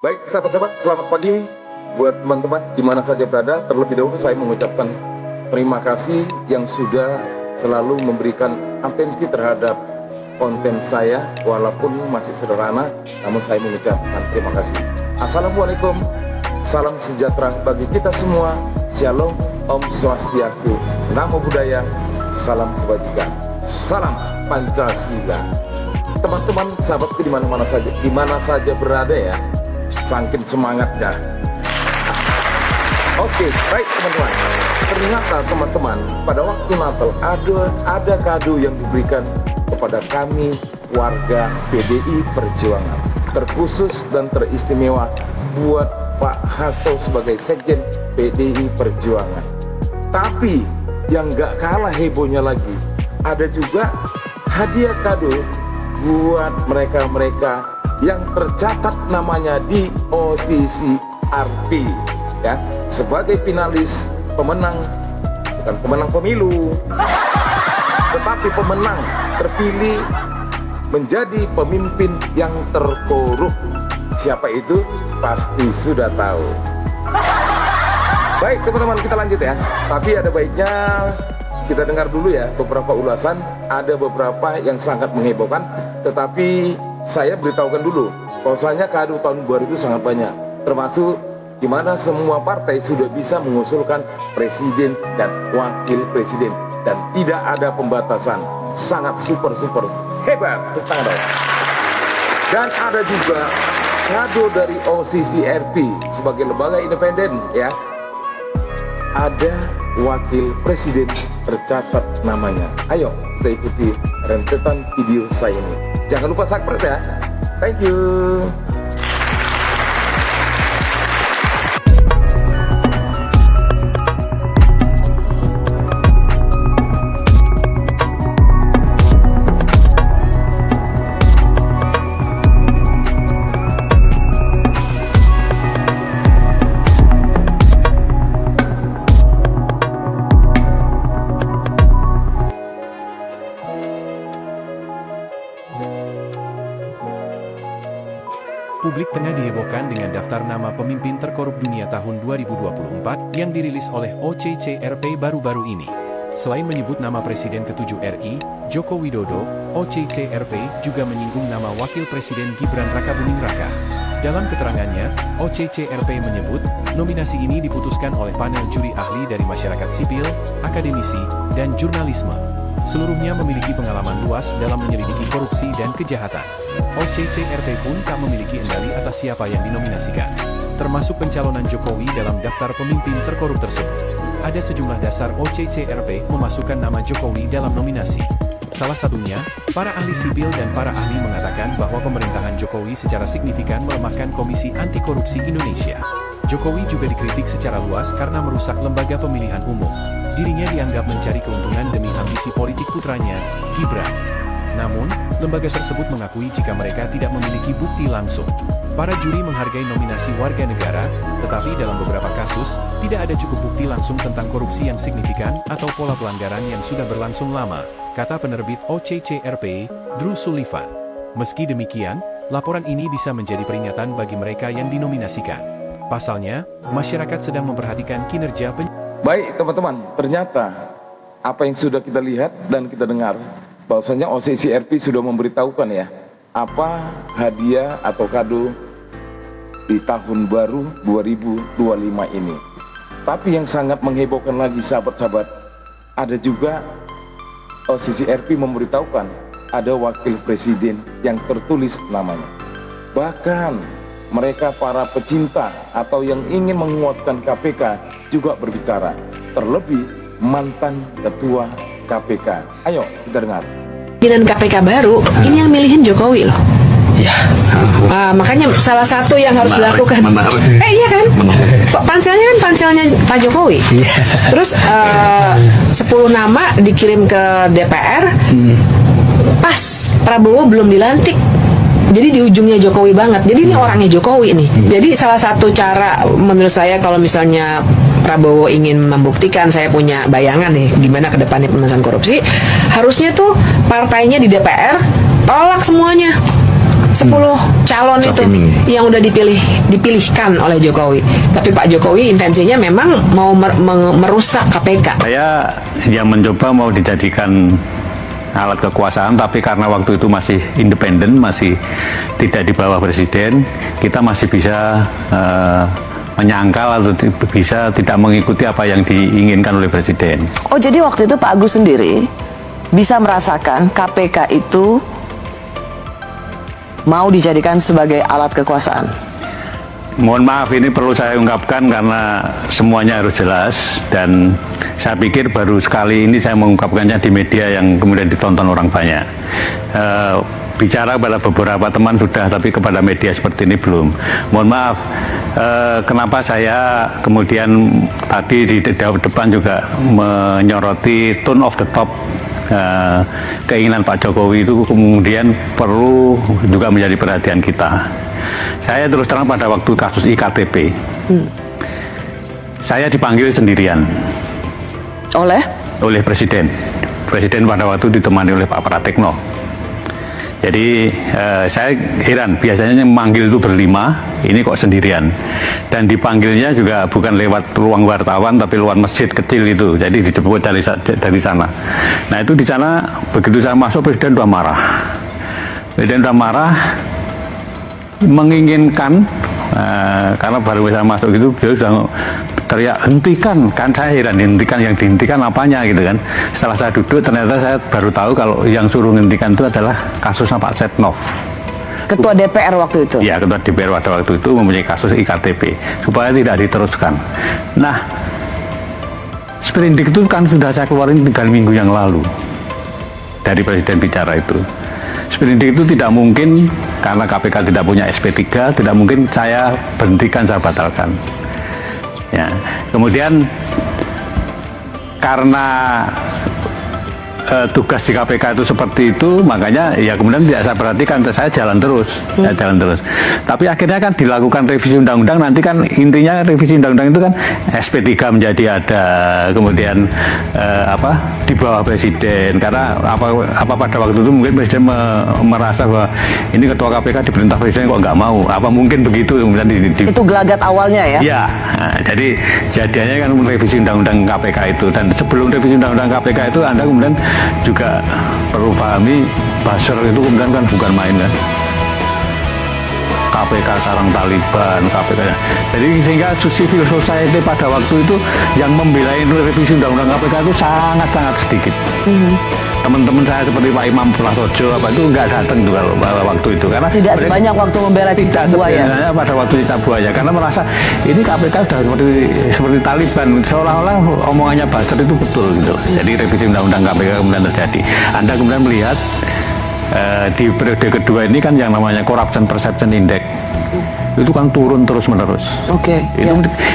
Baik, sahabat-sahabat, selamat pagi buat teman-teman di mana saja berada. Terlebih dahulu saya mengucapkan terima kasih yang sudah selalu memberikan atensi terhadap konten saya, walaupun masih sederhana, namun saya mengucapkan terima kasih. Assalamualaikum, salam sejahtera bagi kita semua. Shalom, Om Swastiastu, Namo Buddhaya, salam kebajikan, salam Pancasila. Teman-teman, sahabatku di mana saja berada ya, saking semangatnya. Oke, baik teman-teman. Ternyata teman-teman, pada waktu Natal ada kado yang diberikan kepada kami warga PDI Perjuangan, terkhusus dan teristimewa buat Pak Hasto sebagai Sekjen PDI Perjuangan. Tapi yang gak kalah hebohnya lagi, ada juga hadiah kado buat mereka-mereka yang tercatat namanya di OCCRP ya, sebagai finalis pemenang, bukan pemenang pemilu, tetapi pemenang terpilih menjadi pemimpin yang terkorup. Siapa itu? Pasti sudah tahu. Baik teman-teman, kita lanjut ya. Tapi ada baiknya kita dengar dulu ya beberapa ulasan. Ada beberapa yang sangat menghebohkan, tetapi saya beritahukan dulu bahwasanya kado tahun baru itu sangat banyak, termasuk di mana semua partai sudah bisa mengusulkan presiden dan wakil presiden dan tidak ada pembatasan. Sangat super hebat. Dan ada juga kado dari OCCRP sebagai lembaga independen ya. Ada wakil presiden tercatat namanya. Ayo kita ikuti rentetan video saya ini. Jangan lupa subscribe ya. Thank you. Publik tengah dihebohkan dengan daftar nama pemimpin terkorup dunia tahun 2024 yang dirilis oleh OCCRP baru-baru ini. Selain menyebut nama Presiden ke-7 RI, Joko Widodo, OCCRP juga menyinggung nama Wakil Presiden Gibran Rakabuming Raka. Dalam keterangannya, OCCRP menyebut, nominasi ini diputuskan oleh panel juri ahli dari masyarakat sipil, akademisi, dan jurnalisme. Seluruhnya memiliki pengalaman luas dalam menyelidiki korupsi dan kejahatan. OCCRP pun tak memiliki kendali atas siapa yang dinominasikan, termasuk pencalonan Jokowi dalam daftar pemimpin terkorup tersebut. Ada sejumlah dasar OCCRP memasukkan nama Jokowi dalam nominasi. Salah satunya, para ahli sipil dan para ahli mengatakan bahwa pemerintahan Jokowi secara signifikan melemahkan Komisi Anti Korupsi Indonesia. Jokowi juga dikritik secara luas karena merusak lembaga pemilihan umum. Dirinya dianggap mencari keuntungan demi ambisi politik putranya, Gibran. Namun, lembaga tersebut mengakui jika mereka tidak memiliki bukti langsung. Para juri menghargai nominasi warga negara, tetapi dalam beberapa kasus, tidak ada cukup bukti langsung tentang korupsi yang signifikan atau pola pelanggaran yang sudah berlangsung lama, kata penerbit OCCRP, Drew Sullivan. Meski demikian, laporan ini bisa menjadi peringatan bagi mereka yang dinominasikan. Pasalnya, masyarakat sedang memperhatikan kinerja Baik teman-teman, ternyata apa yang sudah kita lihat dan kita dengar, bahwasanya OCCRP sudah memberitahukan ya, apa hadiah atau kado di tahun baru 2025 ini. Tapi yang sangat menghebohkan lagi sahabat-sahabat, ada juga OCCRP memberitahukan ada wakil presiden yang tertulis namanya. Bahkan mereka para pecinta atau yang ingin menguatkan KPK juga berbicara, terlebih mantan ketua KPK. Ayo kita dengar. Pimpinan KPK baru, ini yang milihin Jokowi loh. Ya, Makanya salah satu yang harus dilakukan. Iya kan? Panselnya kan panselnya Pak Jokowi. Terus 10 nama dikirim ke DPR. Pas Prabowo belum dilantik. Jadi di ujungnya Jokowi banget. Jadi ini orangnya Jokowi nih. Jadi salah satu cara menurut saya kalau misalnya Prabowo ingin membuktikan saya punya bayangan nih gimana ke depannya pemerintahan korupsi, harusnya tuh partainya di DPR tolak semuanya. 10 calon itu yang udah dipilihkan oleh Jokowi. Tapi Pak Jokowi intensinya memang mau merusak KPK. Saya yang mencoba mau dijadikan alat kekuasaan, tapi karena waktu itu masih independen, masih tidak di bawah presiden, kita masih bisa menyangkal atau bisa tidak mengikuti apa yang diinginkan oleh presiden. Oh, jadi waktu itu Pak Agus sendiri bisa merasakan KPK itu mau dijadikan sebagai alat kekuasaan? Mohon maaf, ini perlu saya ungkapkan karena semuanya harus jelas, dan saya pikir baru sekali ini saya mengungkapkannya di media yang kemudian ditonton orang banyak. Bicara kepada beberapa teman sudah, tapi kepada media seperti ini belum. Mohon maaf, kenapa saya kemudian tadi di depan juga menyoroti tone of the top, keinginan Pak Jokowi itu kemudian perlu juga menjadi perhatian kita. Saya terus terang pada waktu kasus IKTP, saya dipanggil sendirian oleh presiden. Presiden pada waktu ditemani oleh Pak Pratikno. Jadi saya heran, biasanya yang memanggil itu berlima, ini kok sendirian. Dan dipanggilnya juga bukan lewat ruang wartawan, tapi lewat masjid kecil itu. Jadi dijemput dari sana. Nah itu di sana, begitu saya masuk, presiden sudah marah. Presiden sudah marah, menginginkan, karena baru saya masuk gitu, dia sudah teriak, hentikan. Kan saya heran, hentikan, yang dihentikan apanya gitu kan. Setelah saya duduk, ternyata saya baru tahu kalau yang suruh hentikan itu adalah kasusnya Pak Setnov, Ketua DPR waktu itu? Ya, Ketua DPR pada waktu itu mempunyai kasus IKTP, supaya tidak diteruskan. Nah, sprindik itu kan sudah saya keluarin 3 minggu yang lalu dari presiden bicara itu. Sprindik itu tidak mungkin, karena KPK tidak punya SP3, tidak mungkin saya berhentikan, saya batalkan. Ya, kemudian karena tugas di KPK itu seperti itu, makanya ya kemudian tidak saya perhatikan, saya jalan terus, Tapi akhirnya kan dilakukan revisi undang-undang, nanti kan intinya revisi undang-undang itu kan SP3 menjadi ada, kemudian di bawah presiden, karena apa pada waktu itu mungkin presiden merasa bahwa ini ketua KPK diperintah presiden kok nggak mau, apa mungkin begitu kemudian itu gelagat awalnya ya? Ya, nah, jadi jadinya kan revisi undang-undang KPK itu, dan sebelum revisi undang-undang KPK itu Anda kemudian juga perlu pahami, buzzer itu kemudian kan bukan main kan. KPK sarang Taliban, KPK. Jadi sehingga civil society pada waktu itu yang membela revisi undang-undang KPK itu sangat-sangat sedikit. Teman-teman saya seperti Pak Imam Prasojo itu nggak datang tuh kalau waktu itu, karena tidak sebanyak waktu membela Cicak Buaya. Pada waktu Cicak Buaya, karena merasa ini KPK sudah seperti Taliban, seolah-olah omongannya buzzer itu betul gitu. Jadi revisi undang-undang KPK kemudian terjadi. Anda kemudian melihat di periode kedua ini kan yang namanya Corruption Perception Index itu kan turun terus-menerus.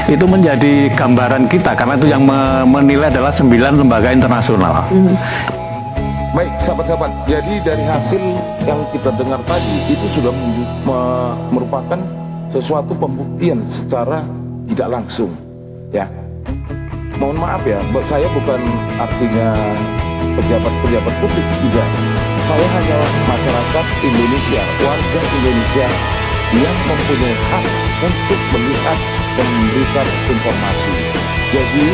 Itu menjadi gambaran kita, karena itu yang menilai adalah 9 lembaga internasional. Baik, sahabat-sahabat, jadi dari hasil yang kita dengar tadi itu sudah merupakan sesuatu pembuktian secara tidak langsung, ya. Mohon maaf ya, saya bukan artinya pejabat-pejabat publik, tidak. Saya hanyalah masyarakat Indonesia, warga Indonesia yang mempunyai hak untuk melihat dan memberikan informasi. Jadi,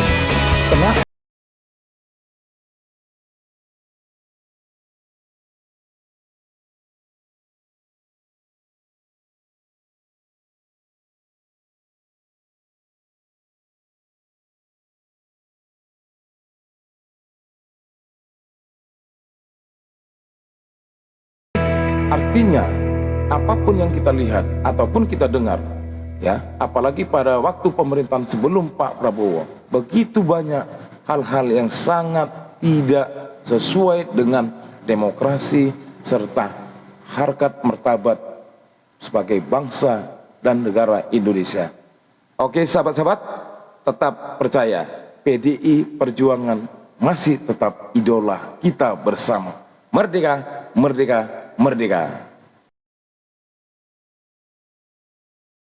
kenapa artinya apapun yang kita lihat ataupun kita dengar, ya, apalagi pada waktu pemerintahan sebelum Pak Prabowo, begitu banyak hal-hal yang sangat tidak sesuai dengan demokrasi serta harkat martabat sebagai bangsa dan negara Indonesia. Oke, sahabat-sahabat, tetap percaya PDI Perjuangan masih tetap idola kita bersama. Merdeka, merdeka, merdeka.